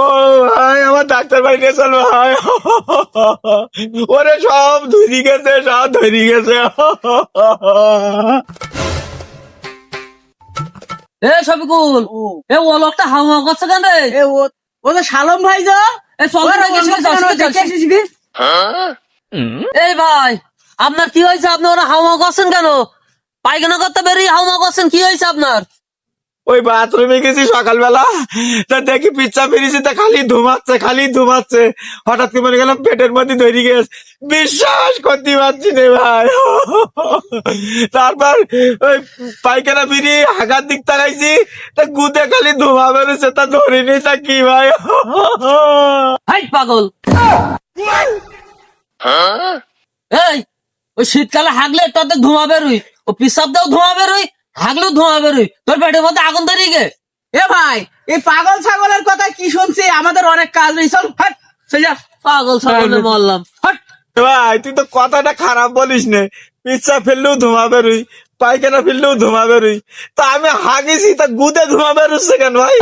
ও ভাই, আমার ডাক্তার বাড়ি নিয়ে চল ভাই। ওরে সব ধরি গেছে, সব ধরি গেছে। এ শফিকুল, এ ও লোকটা হাওয়া করছে কেন রে? এ ও ও তো শালম ভাই যা এ চল ওরে দেখে শিখে যাও, শিখে যাও, শিখে। এই ভাই, আপনার কি হয়েছে? আপনি ওরা হাওয়া করছেন কেন? পায়খানা করতে বেরিয়ে হাওয়া করছেন, কি হয়েছে আপনার? ওই বাথরুমে গেছি সকালবেলা, তা দেখি পিচ্ছা ফিরেছি, তা খালি ধুমাচ্ছে, খালি ধুমাচ্ছে। হঠাৎ করে মনে গেলাম পেটের মধ্যে ধরে গেছে, বিশ্বাস করতে পারছি না ভাই। তারপর ওই পায়খানা ফিরি হাগার দিক তাকাইছি, তা গুদে খালি ধোঁয়া বেরোচ্ছে, তা ধরিনি, তা কি ভাই। হাই পাগল! এই, ওই শীতকালে হাগলে তাতে ধোঁয়া বেরোই, ও পিসাব দেও ধোঁয়া বেরোই, হাগলেও ধোঁয়া বেরোই। তোর পেটের মধ্যে আগুন ধরিয়ে গে। এ ভাই এই পাগল ছাগলের কথা কি শুনছি, আমাদের অনেক কাজ রয়েছে, চল হাট সোজা। পাগল ছাগলে মরলাম। হাট ভাই তুই তো কথাটা খারাপ বলিস নে, পিচ্ছা ফেললেও ধোঁয়া বেরোই, পায়খানা ফেললেও ধোঁয়া বেরোই, তা আমি হাগিছি, তা গুদে ধোঁয়া বেরোচ্ছে কেন ভাই?